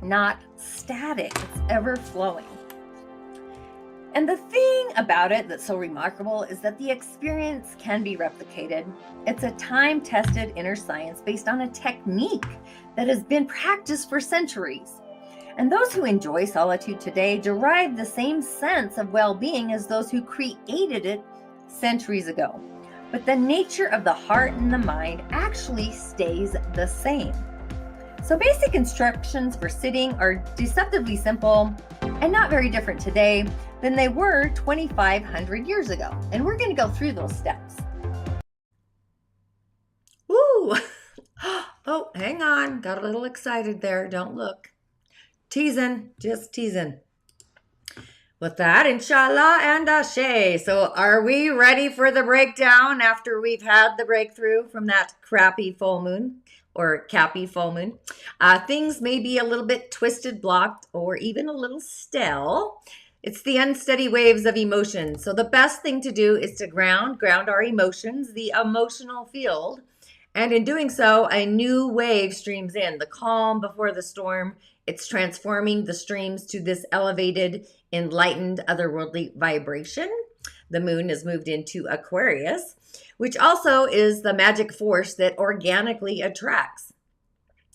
not static. It's ever flowing. And the thing about it that's so remarkable is that the experience can be replicated. It's a time-tested inner science based on a technique that has been practiced for centuries. And those who enjoy solitude today derive the same sense of well-being as those who created it centuries ago. But the nature of the heart and the mind actually stays the same. So basic instructions for sitting are deceptively simple and not very different today than they were 2,500 years ago. And we're going to go through those steps. Ooh! Oh, hang on. Got a little excited there. Don't look. Teasing. Just teasing. With that, inshallah and ashe. So are we ready for the breakdown after we've had the breakthrough from that crappy full moon? Or cappy full moon. Things may be a little bit twisted, blocked, or even a little stale. It's the unsteady waves of emotion. So the best thing to do is to ground our emotions, the emotional field. And in doing so, a new wave streams in. The calm before the storm. It's transforming the streams to this elevated, enlightened, otherworldly vibration. The moon has moved into Aquarius, which also is the magic force that organically attracts.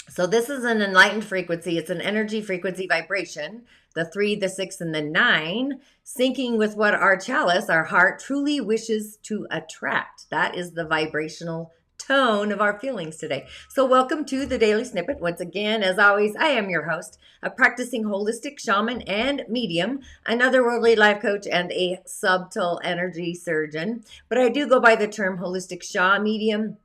So this is an enlightened frequency. It's an energy frequency vibration, the 3, the 6, and the 9, syncing with what our chalice, our heart, truly wishes to attract. That is the vibrational tone of our feelings today. So welcome to the Daily Snippet. Once again, as always, I am your host, a practicing holistic shaman and medium, an otherworldly life coach, and a subtle energy surgeon. But I do go by the term holistic Sha medium.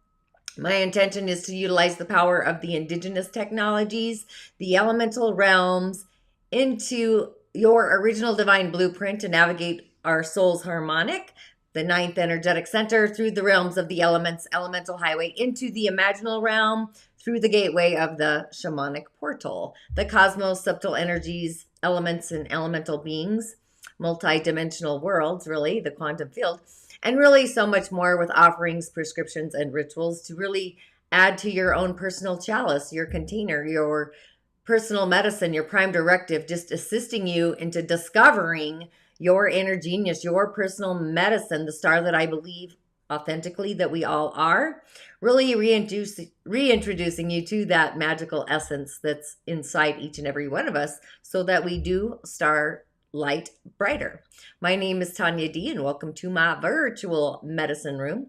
My intention is to utilize the power of the indigenous technologies, the elemental realms, into your original divine blueprint to navigate our soul's harmonic, the 9th energetic center, through the realms of the elements, elemental highway, into the imaginal realm, through the gateway of the shamanic portal, the cosmos, subtle energies, elements, and elemental beings, multidimensional worlds, really, the quantum field, and really so much more, with offerings, prescriptions, and rituals to really add to your own personal chalice, your container, your personal medicine, your prime directive, just assisting you into discovering your inner genius, your personal medicine, the star that I believe authentically that we all are, really reintroducing you to that magical essence that's inside each and every one of us so that we do star light brighter. My name is Tanya D, and welcome to my virtual medicine room.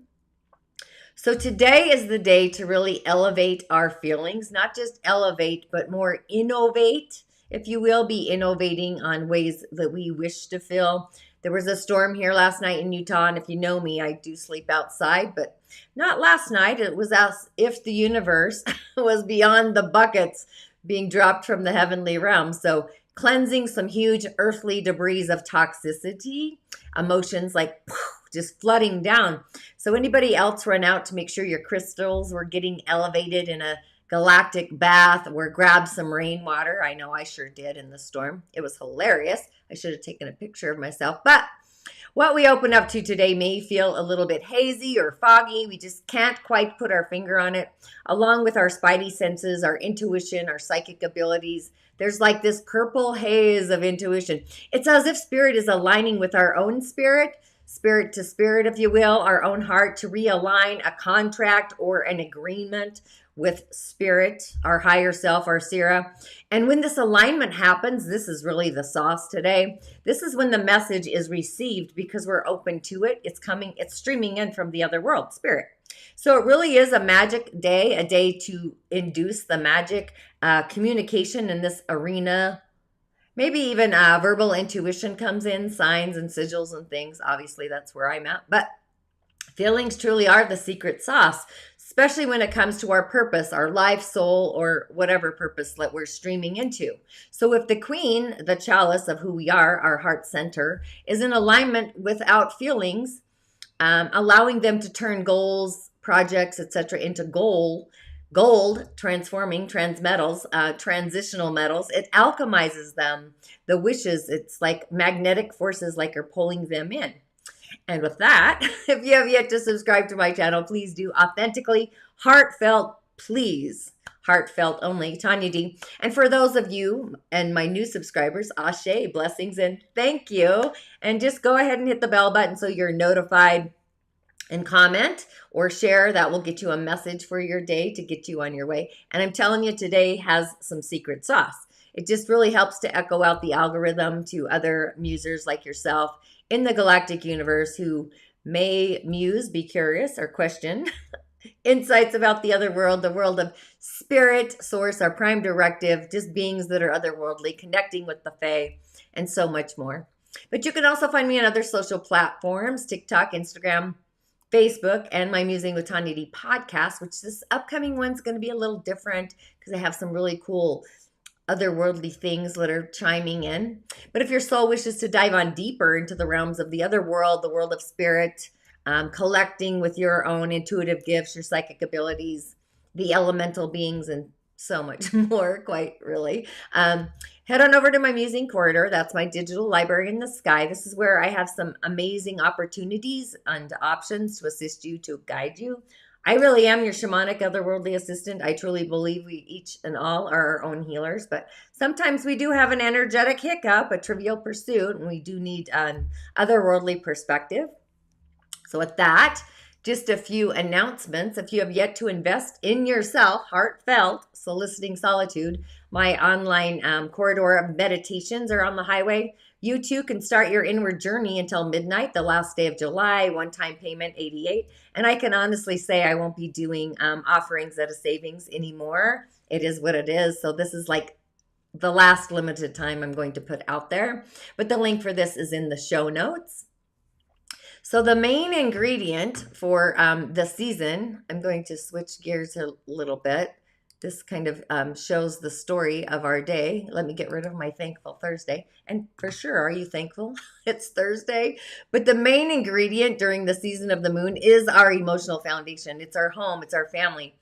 So today is the day to really elevate our feelings, not just elevate, but more innovate. If you will, be innovating on ways that we wish to feel. There was a storm here last night in Utah, and if you know me, I do sleep outside, but not last night. It was as if the universe was beyond the buckets being dropped from the heavenly realm. So cleansing some huge earthly debris of toxicity, emotions like just flooding down. So anybody else run out to make sure your crystals were getting elevated in a galactic bath, or grab some rainwater. I know I sure did in the storm. It was hilarious. I should have taken a picture of myself. But what we open up to today may feel a little bit hazy or foggy. We just can't quite put our finger on it. Along with our spidey senses, our intuition, our psychic abilities, there's like this purple haze of intuition. It's as if spirit is aligning with our own spirit to spirit, if you will, our own heart, to realign a contract or an agreement with spirit, our higher self, our Sira. And when this alignment happens, this is really the sauce today. This is when the message is received because we're open to it. It's coming, it's streaming in from the other world, spirit. So it really is a magic day, a day to induce the magic communication in this arena. Maybe even verbal intuition comes in, signs and sigils and things. Obviously, that's where I'm at. But feelings truly are the secret sauce, especially when it comes to our purpose, our life, soul, or whatever purpose that we're streaming into. So if the queen, the chalice of who we are, our heart center, is in alignment without feelings, allowing them to turn goals, projects, etc. into gold, transforming transmetals, transitional metals, it alchemizes them. The wishes, it's like magnetic forces like are pulling them in. And with that, if you have yet to subscribe to my channel, please do. Authentically, heartfelt, please. heartfelt only, Tanya D. And for those of you and my new subscribers, Ahhhh, blessings and thank you. And just go ahead and hit the bell button so you're notified, and comment or share. That will get you a message for your day to get you on your way. And I'm telling you, today has some secret sauce. It just really helps to echo out the algorithm to other musers like yourself in the galactic universe who may muse, be curious, or question insights about the other world, the world of spirit, source, our prime directive, just beings that are otherworldly, connecting with the Fae, and so much more. But you can also find me on other social platforms, TikTok, Instagram, Facebook, and my Musing with Tanya D podcast, which this upcoming one's going to be a little different because I have some really cool otherworldly things that are chiming in. But if your soul wishes to dive on deeper into the realms of the other world, the world of spirit, collecting with your own intuitive gifts, your psychic abilities, the elemental beings, and so much more, quite really, head on over to my Musing Corridor. That's my digital library in the sky. This is where I have some amazing opportunities and options to assist you, to guide you. I really am your shamanic otherworldly assistant. I truly believe we each and all are our own healers, but sometimes we do have an energetic hiccup, a trivial pursuit, and we do need an otherworldly perspective. So with that, just a few announcements. If you have yet to invest in yourself, heartfelt, Soliciting Solitude, my online corridor of meditations are on the highway. You too can start your inward journey until midnight, the last day of July, one-time payment, 88. And I can honestly say I won't be doing offerings at a savings anymore. It is what it is. So this is like the last limited time I'm going to put out there. But the link for this is in the show notes. So the main ingredient for the season, I'm going to switch gears a little bit. This kind of shows the story of our day. Let me get rid of my Thankful Thursday. And for sure, are you thankful? It's Thursday. But the main ingredient during the season of the moon is our emotional foundation. It's our home. It's our family.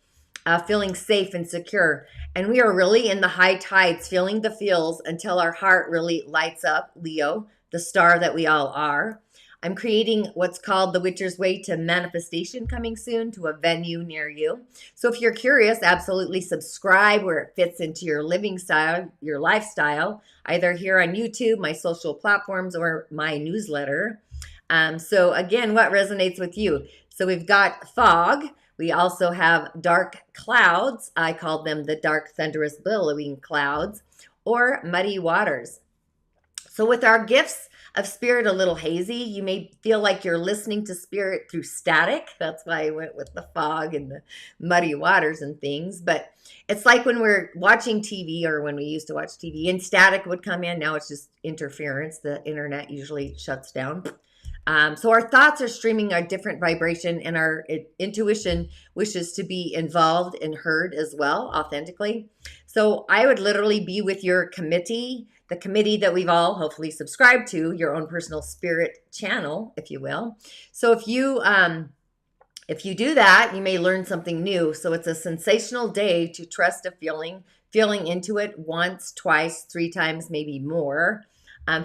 Feeling safe and secure. And we are really in the high tides, feeling the feels until our heart really lights up, Leo, the star that we all are. I'm creating what's called the Witcher's Way to Manifestation coming soon to a venue near you. So if you're curious, absolutely subscribe where it fits into your living style, your lifestyle, either here on YouTube, my social platforms, or my newsletter. So again, what resonates with you? So we've got fog. We also have dark clouds. I call them the dark, thunderous, billowing clouds, or muddy waters. So with our gifts of spirit a little hazy, you may feel like you're listening to spirit through static. That's why I went with the fog and the muddy waters and things. But it's like when we're watching TV, or when we used to watch TV, and static would come in. Now it's just interference. The internet usually shuts down. So our thoughts are streaming a different vibration, and our intuition wishes to be involved and heard as well, authentically. So I would literally be with your committee, the committee that we've all hopefully subscribed to, your own personal spirit channel, if you will. So if you do that, you may learn something new. So it's a sensational day to trust a feeling into it once, twice, 3 times, maybe more.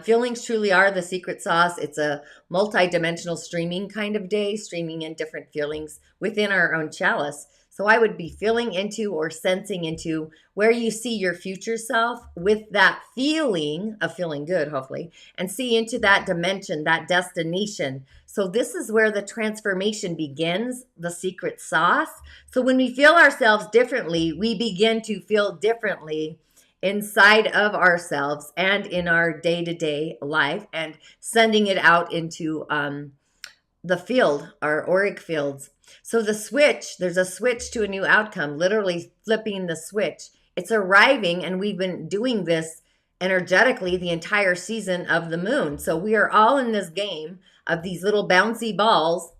Feelings truly are the secret sauce. It's a multi-dimensional streaming kind of day, streaming in different feelings within our own chalice. So I would be feeling into or sensing into where you see your future self with that feeling of feeling good, hopefully, and see into that dimension, that destination. So this is where the transformation begins, the secret sauce. So when we feel ourselves differently, we begin to feel differently inside of ourselves and in our day-to-day life, and sending it out into the field, our auric fields. So the switch, there's a switch to a new outcome, literally flipping the switch. It's arriving, and we've been doing this energetically the entire season of the moon. So we are all in this game of these little bouncy balls.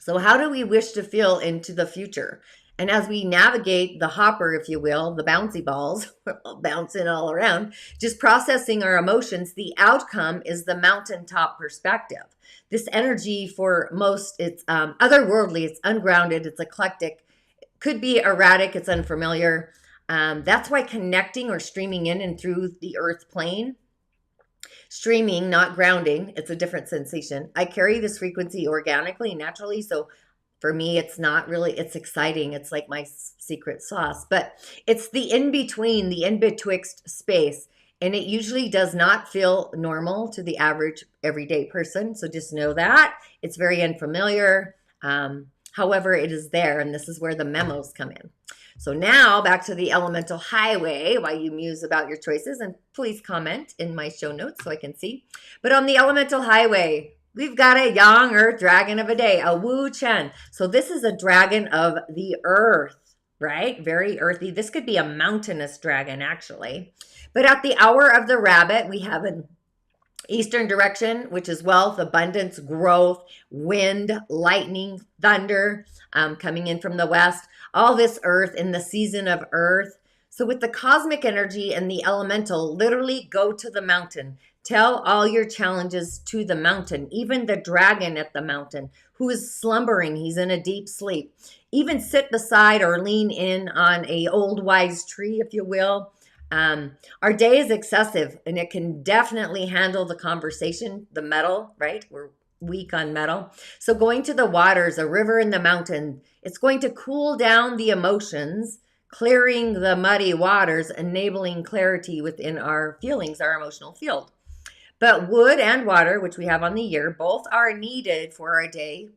So how do we wish to feel into the future? And as we navigate the hopper, if you will, the bouncy balls, bouncing all around, just processing our emotions, the outcome is the mountaintop perspective. This energy for most, it's otherworldly, it's ungrounded, it's eclectic, could be erratic, it's unfamiliar. That's why connecting or streaming in and through the earth plane, streaming, not grounding, it's a different sensation. I carry this frequency organically, naturally, so For me, it's not really, it's exciting. It's like my secret sauce, but it's the in-between, the in-betwixt space. And it usually does not feel normal to the average everyday person. So just know that. It's very unfamiliar. However, it is there, and this is where the memos come in. So now back to the elemental highway while you muse about your choices, and please comment in my show notes so I can see. But on the elemental highway, we've got a young earth dragon of a day, a Chen. So this is a dragon of the earth, right? Very earthy. This could be a mountainous dragon, actually. But at the hour of the rabbit, we have an eastern direction, which is wealth, abundance, growth, wind, lightning, thunder, coming in from the west. All this earth in the season of earth. So with the cosmic energy and the elemental, literally go to the mountain. Tell all your challenges to the mountain, even the dragon at the mountain who is slumbering. He's in a deep sleep. Even sit beside or lean in on a old wise tree, if you will. Our day is excessive, and it can definitely handle the conversation, the metal, right? We're weak on metal. So going to the waters, a river in the mountain, it's going to cool down the emotions, clearing the muddy waters, enabling clarity within our feelings, our emotional field. But wood and water, which we have on the year, both are needed for our day.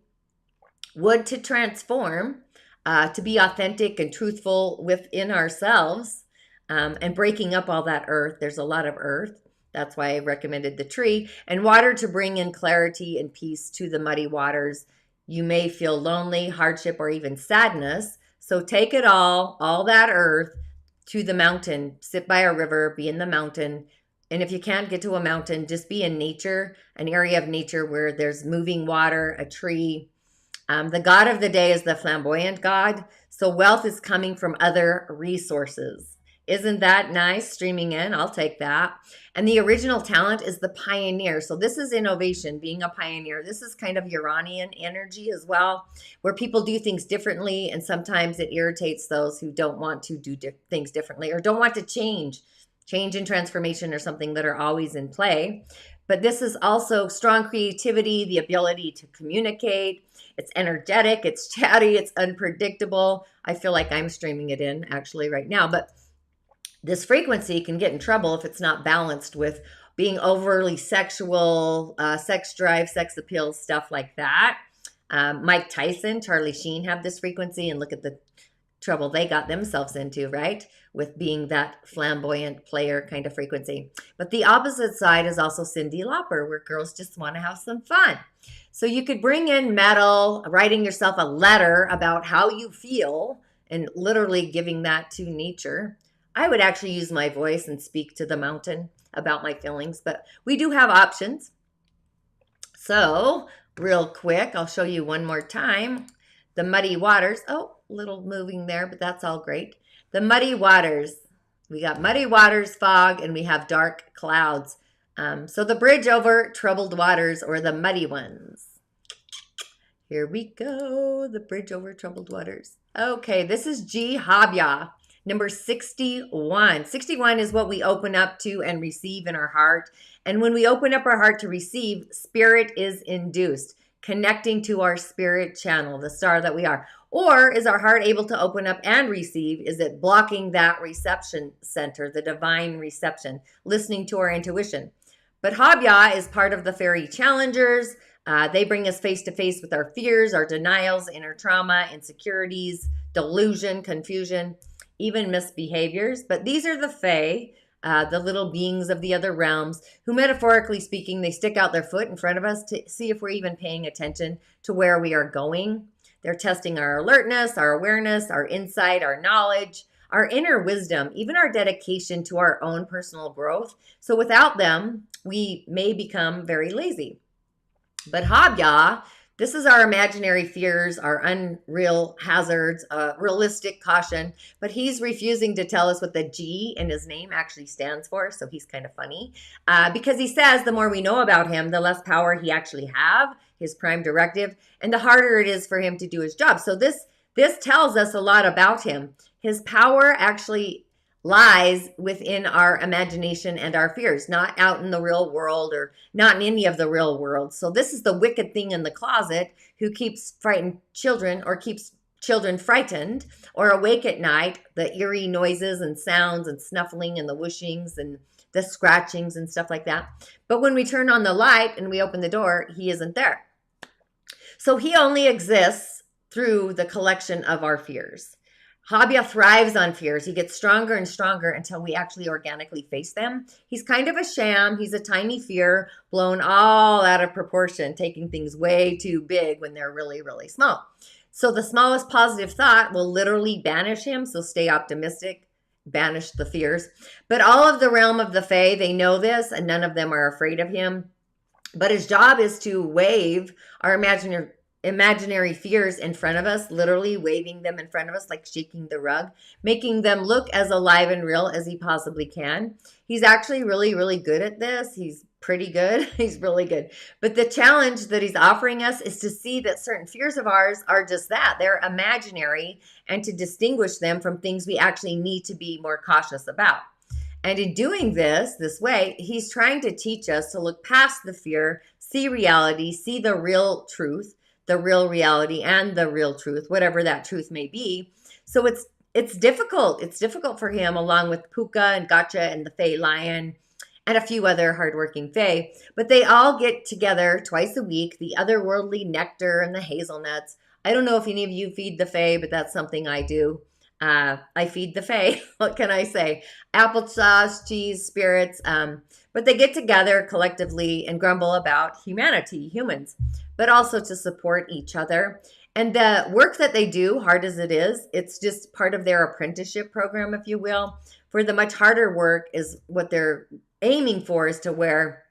Wood to transform, to be authentic and truthful within ourselves, and breaking up all that earth. There's a lot of earth. That's why I recommended the tree. And water to bring in clarity and peace to the muddy waters. You may feel lonely, hardship, or even sadness. So take it all that earth, to the mountain. Sit by a river, be in the mountain. And if you can't get to a mountain, just be in nature, an area of nature where there's moving water, a tree. The god of the day is the flamboyant god. So wealth is coming from other resources. Isn't that nice? Streaming in, I'll take that. And the original talent is the pioneer. So this is innovation, being a pioneer. This is kind of Uranian energy as well, where people do things differently, and sometimes it irritates those who don't want to do things differently or don't want to change. Change and transformation are something that are always in play. But this is also strong creativity, the ability to communicate. It's energetic, it's chatty, it's unpredictable. I feel like I'm streaming it in actually right now, but this frequency can get in trouble if it's not balanced with being overly sexual, sex drive, sex appeal, stuff like that. Mike Tyson, Charlie Sheen have this frequency, and look at the trouble they got themselves into, right? With being that flamboyant player kind of frequency. But the opposite side is also Cyndi Lauper, where girls just want to have some fun. So you could bring in metal, writing yourself a letter about how you feel, and literally giving that to nature. I would actually use my voice and speak to the mountain about my feelings, but we do have options. So real quick, I'll show you one more time. The muddy waters. Oh, little moving there, but that's all great. The muddy waters. We got muddy waters, fog, and we have dark clouds. So the bridge over troubled waters, or the muddy ones. Here we go. The bridge over troubled waters. Okay, this is G Habya. Number 61. 61 is what we open up to and receive in our heart. And when we open up our heart to receive, spirit is induced, connecting to our spirit channel, the star that we are. Or is our heart able to open up and receive? Is it blocking that reception center, the divine reception, listening to our intuition? But Habya is part of the fairy challengers. They bring us face to face with our fears, our denials, inner trauma, insecurities, delusion, confusion, even misbehaviors. But these are the fae, the little beings of the other realms, who metaphorically speaking, they stick out their foot in front of us to see if we're even paying attention to where we are going. They're testing our alertness, our awareness, our insight, our knowledge, our inner wisdom, even our dedication to our own personal growth. So without them, we may become very lazy. But Habya, this is our imaginary fears, our unreal hazards, realistic caution. But he's refusing to tell us what the G in his name actually stands for. So he's kind of funny because he says the more we know about him, the less power he actually have, his prime directive, and the harder it is for him to do his job. So this tells us a lot about him. His power actually lies within our imagination and our fears, not out in the real world or not in any of the real world. So this is the wicked thing in the closet who keeps frightened children or keeps children frightened or awake at night, the eerie noises and sounds and snuffling and the whooshings and the scratchings and stuff like that. But when we turn on the light and we open the door, he isn't there. So he only exists through the collection of our fears. Ahhhh thrives on fears. He gets stronger and stronger until we actually organically face them. He's kind of a sham. He's a tiny fear blown all out of proportion, taking things way too big when they're really, really small. So the smallest positive thought will literally banish him. So stay optimistic, banish the fears. But all of the realm of the Fae, they know this, and none of them are afraid of him. But his job is to wave our imaginary fears in front of us, literally waving them in front of us like shaking the rug, making them look as alive and real as he possibly can. He's actually really, really good at this. He's pretty good. He's really good. But the challenge that he's offering us is to see that certain fears of ours are just that. They're imaginary, and to distinguish them from things we actually need to be more cautious about. And in doing this way, he's trying to teach us to look past the fear, see reality, see the real truth, the real reality, and the real truth, whatever that truth may be. So it's difficult. It's difficult for him, along with Puka and Gotcha and the Fae Lion and a few other hardworking Fae. But they all get together twice a week, the otherworldly nectar and the hazelnuts. I don't know if any of you feed the Fae, but that's something I do. I feed the Fae. What can I say? Applesauce, cheese, spirits. But they get together collectively and grumble about humanity, humans, but also to support each other. And the work that they do, hard as it is, it's just part of their apprenticeship program, if you will. For the much harder work is what they're aiming for, is to wear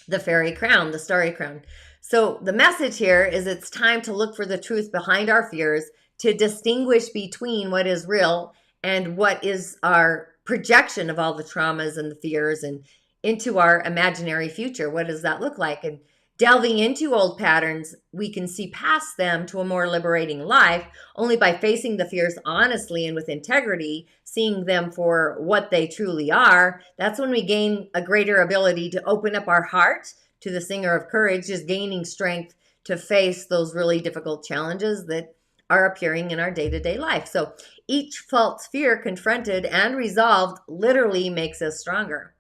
the fairy crown, the starry crown. So the message here is it's time to look for the truth behind our fears, to distinguish between what is real and what is our projection of all the traumas and the fears and into our imaginary future. What does that look like? And delving into old patterns, we can see past them to a more liberating life only by facing the fears honestly and with integrity, seeing them for what they truly are. That's when we gain a greater ability to open up our heart to the singer of courage, just gaining strength to face those really difficult challenges that are appearing in our day-to-day life. So each false fear confronted and resolved literally makes us stronger.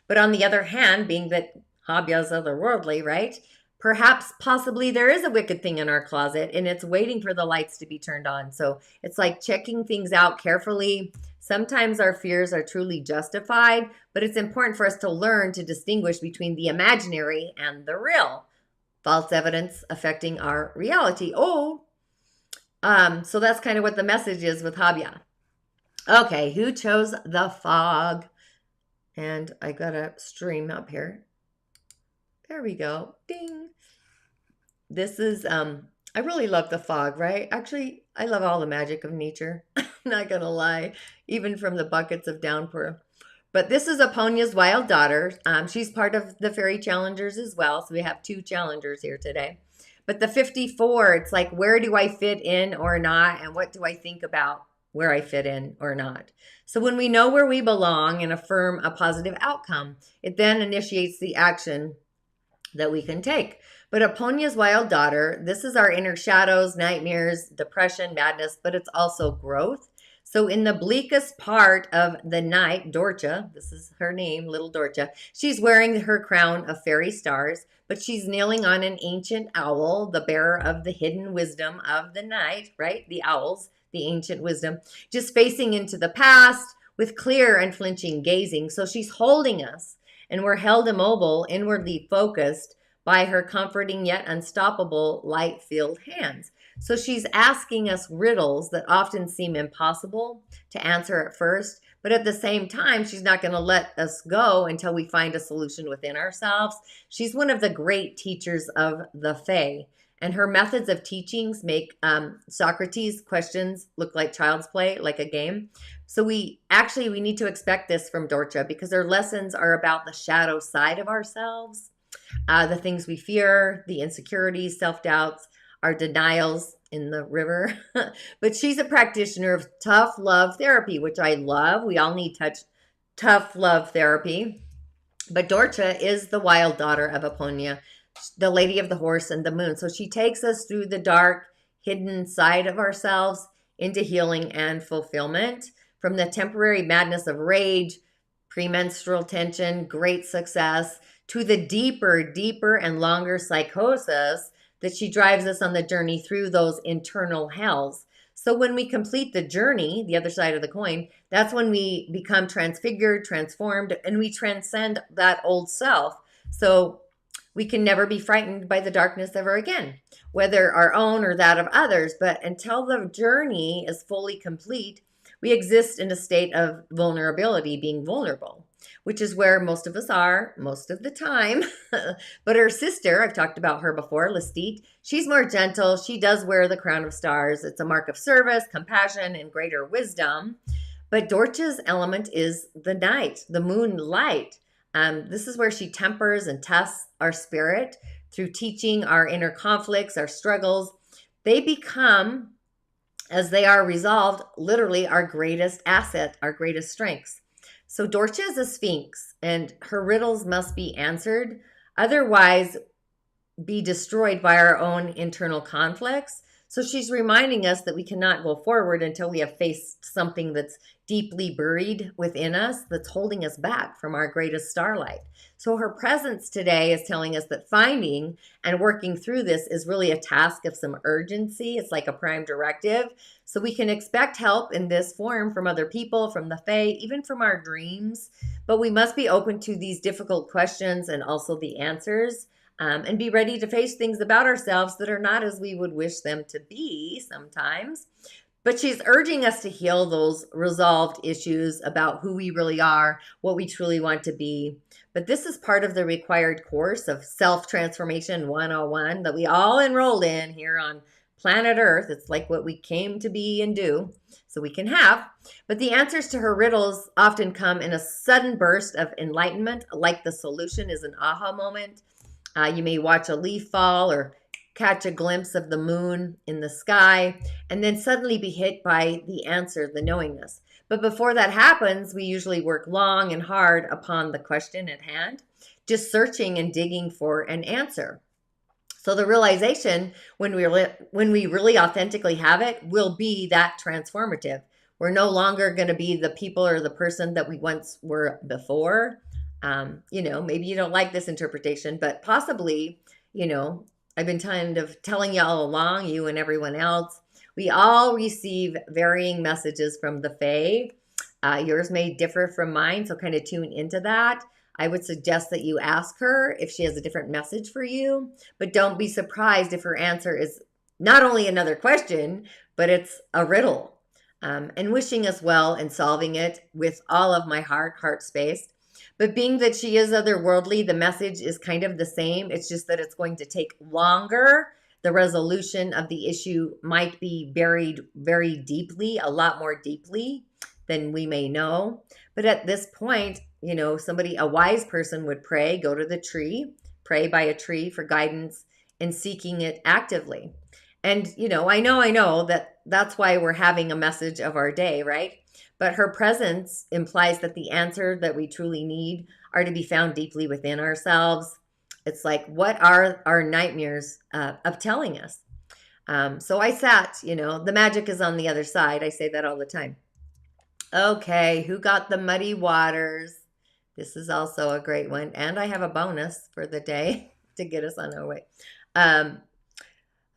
But on the other hand, being that Ahhh's otherworldly, right? Perhaps possibly there is a wicked thing in our closet and it's waiting for the lights to be turned on. So it's like checking things out carefully. Sometimes our fears are truly justified, but it's important for us to learn to distinguish between the imaginary and the real. False evidence affecting our reality. So that's kind of what the message is with Ahhhh. Okay, who chose the fog? And I got a stream up here. There we go. Ding. This is, I really love the fog, right? Actually, I love all the magic of nature. Not gonna lie, even from the buckets of downpour. But this is Aponya's wild daughter. She's part of the fairy challengers as well. So we have 2 challengers here today. But the 54, it's like, where do I fit in or not? And what do I think about where I fit in or not? So when we know where we belong and affirm a positive outcome, it then initiates the action that we can take. But Aponya's wild daughter, this is our inner shadows, nightmares, depression, madness, but it's also growth. So in the bleakest part of the night, Dorcha, this is her name, little Dorcha, she's wearing her crown of fairy stars, but she's kneeling on an ancient owl, the bearer of the hidden wisdom of the night, right? The owls, the ancient wisdom, just facing into the past with clear, unflinching gazing. So she's holding us, and we're held immobile, inwardly focused by her comforting yet unstoppable light-filled hands. So she's asking us riddles that often seem impossible to answer at first, but at the same time, she's not going to let us go until we find a solution within ourselves. She's one of the great teachers of the Fae, and her methods of teachings make Socrates' questions look like child's play, like a game. So we need to expect this from Dorcha, because her lessons are about the shadow side of ourselves, the things we fear, the insecurities, self-doubts, our denials, in the river. But she's a practitioner of tough love therapy, which I love. We all need tough love therapy. But Dorcha is the wild daughter of Aponia, the lady of the horse and the moon. So she takes us through the dark, hidden side of ourselves into healing and fulfillment. From the temporary madness of rage, premenstrual tension, great success, to the deeper and longer psychosis that she drives us on the journey through those internal hells. So when we complete the journey, the other side of the coin, that's when we become transfigured, transformed, and we transcend that old self. So we can never be frightened by the darkness ever again, whether our own or that of others. But until the journey is fully complete, we exist in a state of vulnerability, being vulnerable, which is where most of us are most of the time. But her sister, I've talked about her before, Lestit, she's more gentle. She does wear the crown of stars. It's a mark of service, compassion, and greater wisdom. But Dorcha's element is the night, the moonlight. This is where she tempers and tests our spirit through teaching our inner conflicts, our struggles. They become, as they are resolved, literally our greatest asset, our greatest strengths. So Dorcha is a sphinx, and her riddles must be answered, otherwise be destroyed by our own internal conflicts. So she's reminding us that we cannot go forward until we have faced something that's deeply buried within us, that's holding us back from our greatest starlight. So her presence today is telling us that finding and working through this is really a task of some urgency. It's like a prime directive. So we can expect help in this form from other people, from the Fae, even from our dreams. But we must be open to these difficult questions and also the answers. And be ready to face things about ourselves that are not as we would wish them to be sometimes. But she's urging us to heal those resolved issues about who we really are, what we truly want to be. But this is part of the required course of Self-Transformation 101 that we all enrolled in here on planet Earth. It's like what we came to be and do, so we can have. But the answers to her riddles often come in a sudden burst of enlightenment, like the solution is an aha moment. You may watch a leaf fall or catch a glimpse of the moon in the sky, and then suddenly be hit by the answer, the knowingness. But before that happens, we usually work long and hard upon the question at hand, just searching and digging for an answer. So the realization, when we really authentically have it, will be that transformative. We're no longer going to be the people or the person that we once were before. Maybe you don't like this interpretation, but possibly, I've been kind of telling you all along, you and everyone else, we all receive varying messages from the Fae. Yours may differ from mine, so kind of tune into that. I would suggest that you ask her if she has a different message for you, but don't be surprised if her answer is not only another question, but it's a riddle. And wishing us well and solving it with all of my heart space. But being that she is otherworldly, the message is kind of the same. It's just that it's going to take longer. The resolution of the issue might be buried very deeply, a lot more deeply than we may know. But at this point, a wise person would pray, go to the tree, pray by a tree for guidance and seeking it actively. And, I know that that's why we're having a message of our day, right? But her presence implies that the answer that we truly need are to be found deeply within ourselves. It's like, what are our nightmares of telling us? So I sat, the magic is on the other side. I say that all the time. Okay, who got the muddy waters? This is also a great one. And I have a bonus for the day to get us on our way.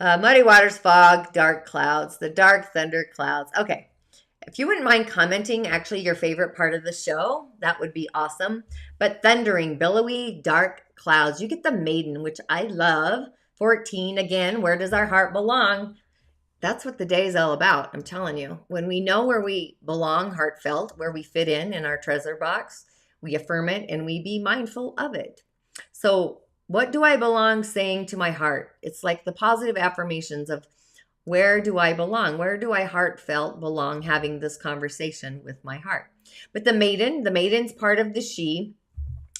Muddy waters, fog, dark clouds, the dark thunder clouds. Okay. If you wouldn't mind commenting actually your favorite part of the show, that would be awesome. But thundering, billowy, dark clouds. You get the maiden, which I love. 14, again, where does our heart belong? That's what the day is all about, I'm telling you. When we know where we belong, heartfelt, where we fit in our treasure box, we affirm it and we be mindful of it. So what do I belong saying to my heart? It's like the positive affirmations of, where do I belong? Where do I heartfelt belong having this conversation with my heart? But the maiden's part of the she.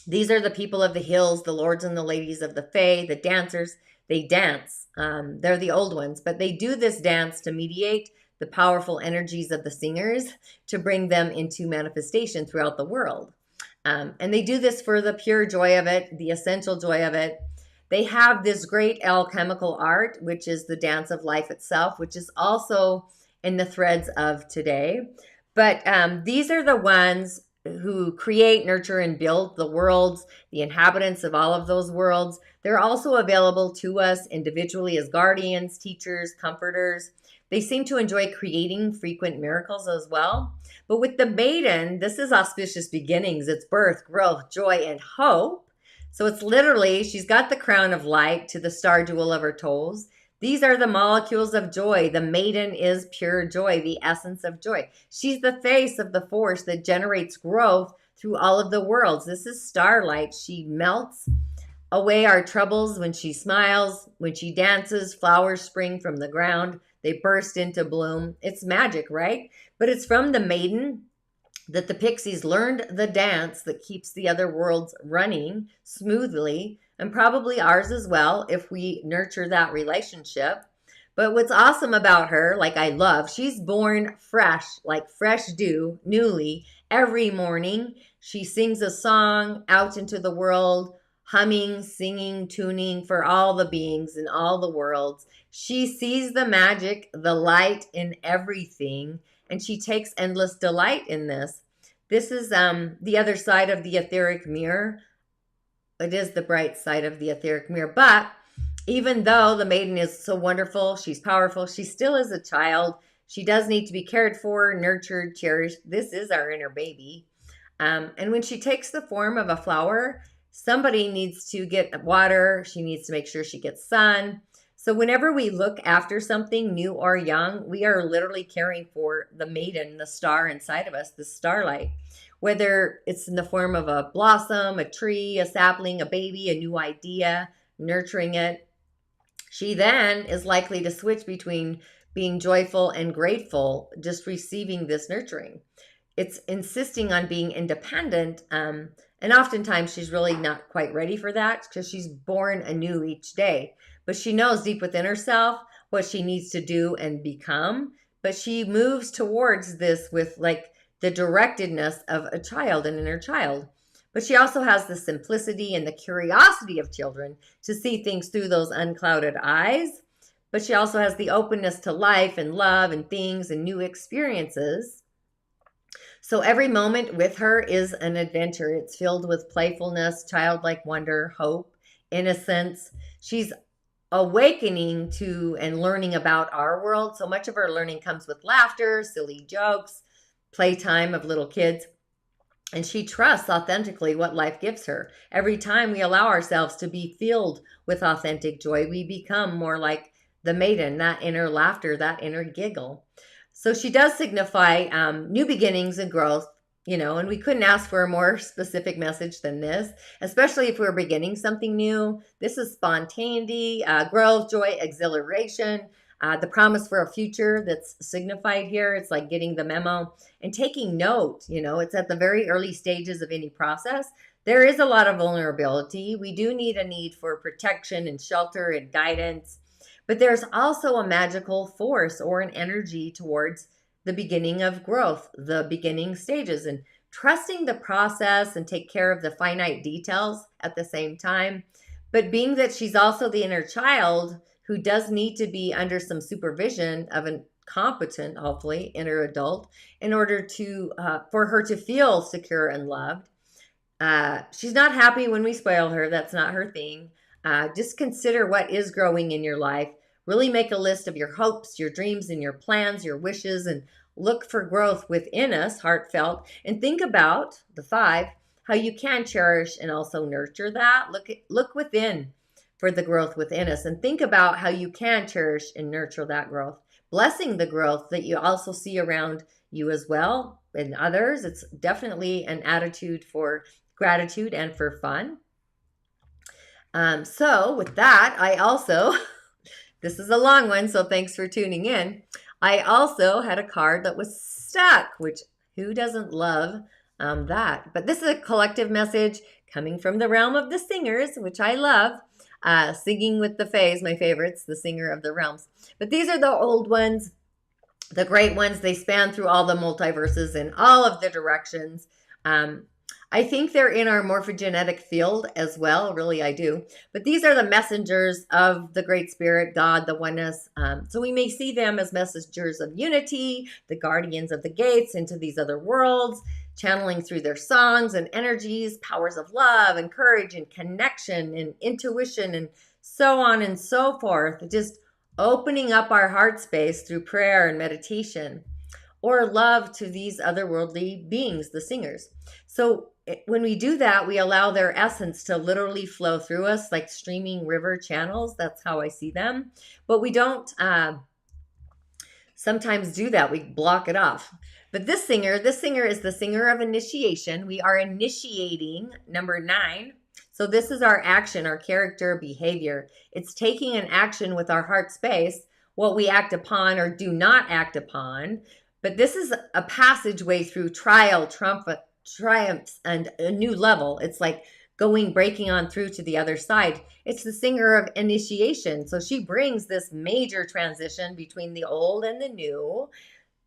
These are the people of the hills, the lords and the ladies of the Fae, the dancers, They dance. They're the old ones, but they do this dance to mediate the powerful energies of the singers to bring them into manifestation throughout the world. And they do this for the pure joy of it, the essential joy of it. They have this great alchemical art, which is the dance of life itself, which is also in the threads of today. But these are the ones who create, nurture, and build the worlds, the inhabitants of all of those worlds. They're also available to us individually as guardians, teachers, comforters. They seem to enjoy creating frequent miracles as well. But with the maiden, this is auspicious beginnings. It's birth, growth, joy, and hope. So it's literally, she's got the crown of light to the star jewel of her toes. These are the molecules of joy. The maiden is pure joy, the essence of joy. She's the face of the force that generates growth through all of the worlds. This is starlight. She melts away our troubles when she smiles. When she dances, flowers spring from the ground. They burst into bloom. It's magic, right? But it's from the maiden that the pixies learned the dance that keeps the other worlds running smoothly, and probably ours as well if we nurture that relationship. But what's awesome about her, like I love, she's born fresh, like fresh dew, newly, every morning. She sings a song out into the world, humming, singing, tuning for all the beings in all the worlds. She sees the magic, the light in everything, and she takes endless delight in this. This is the other side of the etheric mirror. It is the bright side of the etheric mirror. But even though the maiden is so wonderful, she's powerful, she still is a child. She does need to be cared for, nurtured, cherished. This is our inner baby. And when she takes the form of a flower, somebody needs to get water. She needs to make sure she gets sun. So whenever we look after something new or young, we are literally caring for the maiden, the star inside of us, the starlight. Whether it's in the form of a blossom, a tree, a sapling, a baby, a new idea, nurturing it. She then is likely to switch between being joyful and grateful, just receiving this nurturing. It's insisting on being independent, and oftentimes she's really not quite ready for that because she's born anew each day. But she knows deep within herself what she needs to do and become. But she moves towards this with like the directedness of a child, an inner child. But she also has the simplicity and the curiosity of children to see things through those unclouded eyes. But she also has the openness to life and love and things and new experiences. So every moment with her is an adventure. It's filled with playfulness, childlike wonder, hope, innocence. She's awakening to and learning about our world. So much of her learning comes with laughter, silly jokes, playtime of little kids. And she trusts authentically what life gives her. Every time we allow ourselves to be filled with authentic joy, we become more like the maiden, that inner laughter, that inner giggle. So she does signify new beginnings and growth, and we couldn't ask for a more specific message than this, especially if we're beginning something new. This is spontaneity, growth, joy, exhilaration, the promise for a future that's signified here. It's like getting the memo and taking note. It's at the very early stages of any process. There is a lot of vulnerability. We do need a need for protection and shelter and guidance. But there's also a magical force or an energy towards the beginning of growth, the beginning stages, and trusting the process and take care of the finite details at the same time. But being that she's also the inner child who does need to be under some supervision of a competent, hopefully, inner adult in order to for her to feel secure and loved. She's not happy when we spoil her. That's not her thing. Just consider what is growing in your life. Really make a list of your hopes, your dreams, and your plans, your wishes, and look for growth within us, heartfelt. And think about the 5, how you can cherish and also nurture that. Look within for the growth within us, and think about how you can cherish and nurture that growth, blessing the growth that you also see around you as well and others. It's definitely an attitude for gratitude and for fun. So with that, I also, this is a long one, so thanks for tuning in. I also had a card that was stuck, which who doesn't love that? But this is a collective message coming from the realm of the singers, which I love. Singing with the Fays, my favorites, the singer of the realms. But these are the old ones, the great ones. They span through all the multiverses in all of the directions. I think they're in our morphogenetic field as well. Really, I do. But these are the messengers of the Great Spirit, God, the oneness. So we may see them as messengers of unity, the guardians of the gates into these other worlds, channeling through their songs and energies, powers of love and courage and connection and intuition and so on and so forth. Just opening up our heart space through prayer and meditation, or love to these otherworldly beings, the singers. So when we do that, we allow their essence to literally flow through us like streaming river channels. That's how I see them. But we don't sometimes do that. We block it off. But this singer is the singer of initiation. We are initiating number 9. So this is our action, our character, behavior. It's taking an action with our heart space, what we act upon or do not act upon. But this is a passageway through triumphs and a new level. It's like breaking on through to the other side. It's the singer of initiation. So she brings this major transition between the old and the new.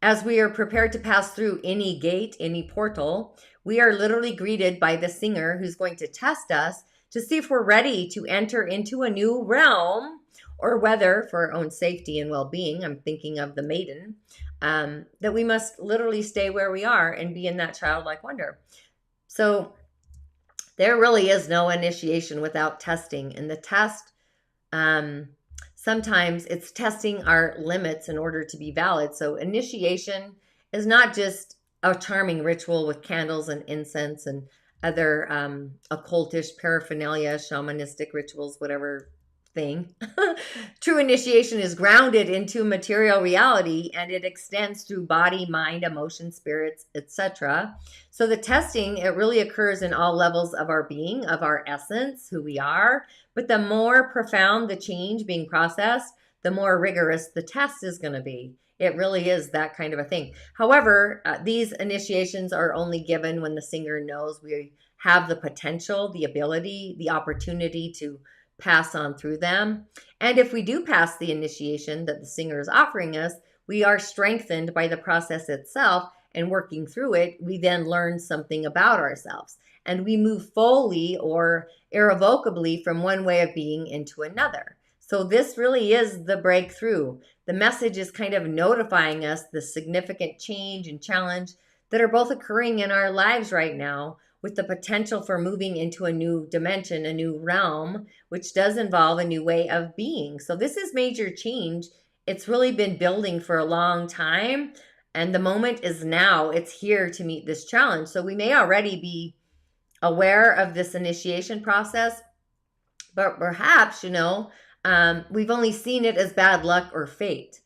As we are prepared to pass through any gate, any portal, we are literally greeted by the singer who's going to test us to see if we're ready to enter into a new realm, or whether, for our own safety and well-being, I'm thinking of the maiden, that we must literally stay where we are and be in that childlike wonder. So there really is no initiation without testing. And the test, sometimes it's testing our limits in order to be valid. So initiation is not just a charming ritual with candles and incense and other occultish paraphernalia, shamanistic rituals, whatever thing. True initiation is grounded into material reality, and it extends through body, mind, emotion, spirits, etc. So the testing, it really occurs in all levels of our being, of our essence, who we are. But the more profound the change being processed, the more rigorous the test is going to be. It really is that kind of a thing. However, these initiations are only given when the singer knows we have the potential, the ability, the opportunity to pass on through them. And if we do pass the initiation that the singer is offering us, we are strengthened by the process itself, and working through it, we then learn something about ourselves. And we move fully or irrevocably from one way of being into another. So this really is the breakthrough. The message is kind of notifying us the significant change and challenge that are both occurring in our lives right now, with the potential for moving into a new dimension, a new realm, which does involve a new way of being. So this is major change. It's really been building for a long time, and the moment is now. It's here to meet this challenge. So we may already be aware of this initiation process, but perhaps, we've only seen it as bad luck or fate.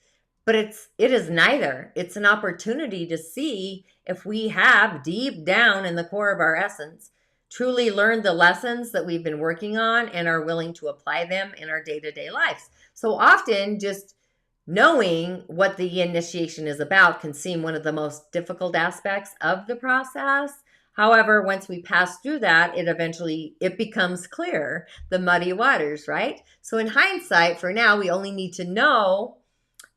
But it is neither. It's an opportunity to see if we have, deep down in the core of our essence, truly learned the lessons that we've been working on and are willing to apply them in our day-to-day lives. So often, just knowing what the initiation is about can seem one of the most difficult aspects of the process. However, once we pass through that, it becomes clear, the muddy waters, right? So in hindsight, for now, we only need to know,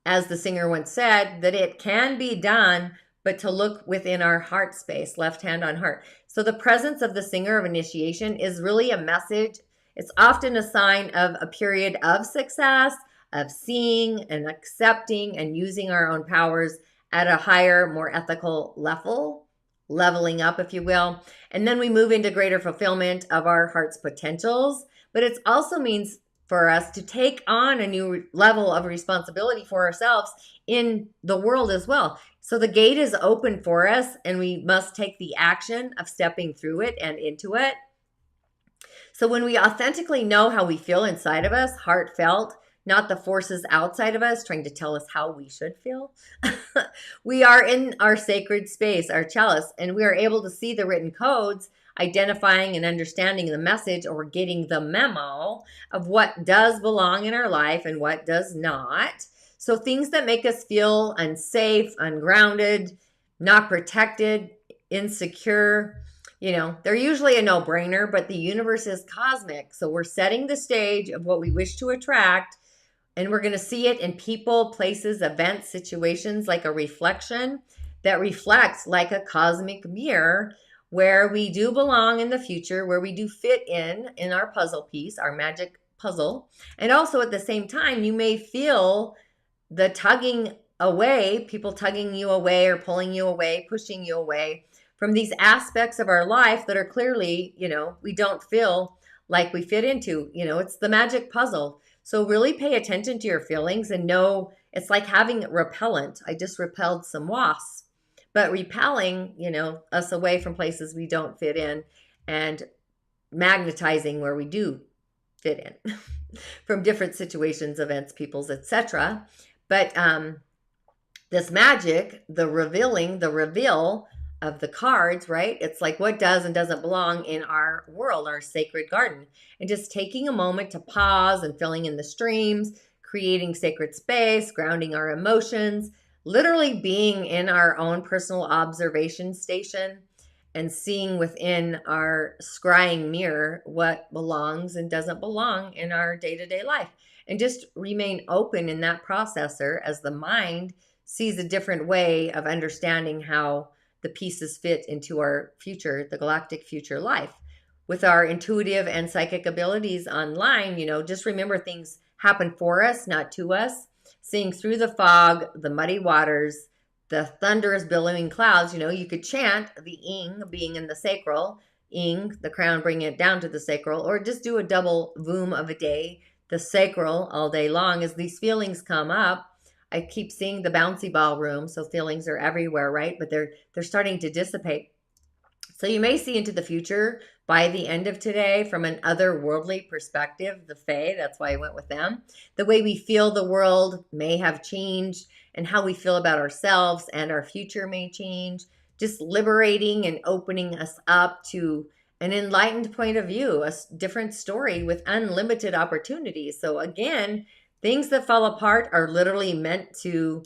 as the singer once said, that it can be done, but to look within our heart space, left hand on heart. So the presence of the singer of initiation is really a message. It's often a sign of a period of success, of seeing and accepting and using our own powers at a higher, more ethical level, leveling up, if you will. And then we move into greater fulfillment of our heart's potentials. But it also means for us to take on a new level of responsibility for ourselves in the world as well. So the gate is open for us, and we must take the action of stepping through it and into it. So when we authentically know how we feel inside of us, heartfelt, not the forces outside of us trying to tell us how we should feel, we are in our sacred space, our chalice, and we are able to see the written codes, identifying and understanding the message, or getting the memo of what does belong in our life and what does not. So things that make us feel unsafe, ungrounded, not protected, insecure, You know, they're usually a no-brainer, but the universe is cosmic. So we're setting the stage of what we wish to attract, and we're going to see it in people, places, events, situations, like a reflection that reflects like a cosmic mirror, where we do belong in the future, where we do fit in our puzzle piece, our magic puzzle. And also at the same time, you may feel the tugging away, people tugging you away or pulling you away, pushing you away from these aspects of our life that are clearly, you know, we don't feel like we fit into. You know, it's the magic puzzle. So really pay attention to your feelings and know it's like having repellent. I just repelled some wasps, but repelling, you know, us away from places we don't fit in and magnetizing where we do fit in from different situations, events, peoples, etc. But this magic, the revealing, the reveal of the cards, right? It's like what does and doesn't belong in our world, our sacred garden. And just taking a moment to pause and filling in the streams, creating sacred space, grounding our emotions, literally being in our own personal observation station and seeing within our scrying mirror what belongs and doesn't belong in our day-to-day life. And just remain open in that processor as the mind sees a different way of understanding how the pieces fit into our future, the galactic future life. With our intuitive and psychic abilities online, you know, just remember things happen for us, not to us. Seeing through the fog, the muddy waters, the thunderous billowing clouds, you know, you could chant the ing being in the sacral, ing, the crown, bring it down to the sacral, or just do a double voom of a day, the sacral all day long as these feelings come up. I keep seeing the bouncy ball room, so feelings are everywhere, right? But they're starting to dissipate. So you may see into the future by the end of today from an otherworldly perspective, the Fae, that's why I went with them. The way we feel the world may have changed and how we feel about ourselves and our future may change. Just liberating and opening us up to an enlightened point of view, a different story with unlimited opportunities. So again, things that fall apart are literally meant to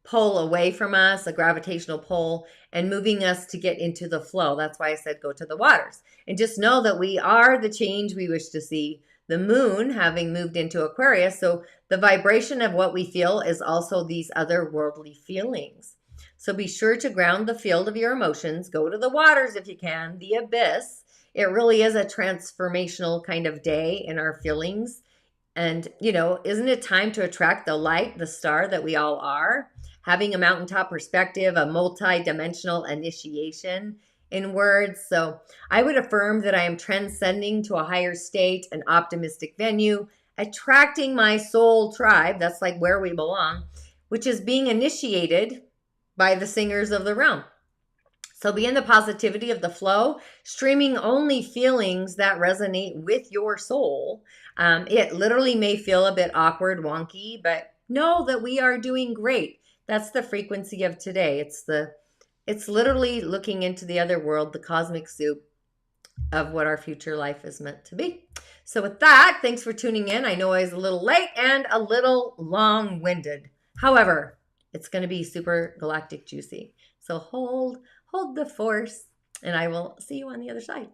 pull away from us, a gravitational pull, and moving us to get into the flow. That's why I said go to the waters. And just know that we are the change we wish to see. The moon having moved into Aquarius, so the vibration of what we feel is also these otherworldly feelings. So be sure to ground the field of your emotions. Go to the waters if you can, the abyss. It really is a transformational kind of day in our feelings. And, you know, isn't it time to attract the light, the star that we all are? Having a mountaintop perspective, a multi-dimensional initiation in words. So I would affirm that I am transcending to a higher state, an optimistic venue, attracting my soul tribe. That's like where we belong, which is being initiated by the singers of the realm. So be in the positivity of the flow, streaming only feelings that resonate with your soul. It literally may feel a bit awkward, wonky, but know that we are doing great. That's the frequency of today. It's literally looking into the other world, the cosmic soup of what our future life is meant to be. So with that, thanks for tuning in. I know I was a little late and a little long-winded. However, it's going to be super galactic juicy. So hold the force, and I will see you on the other side.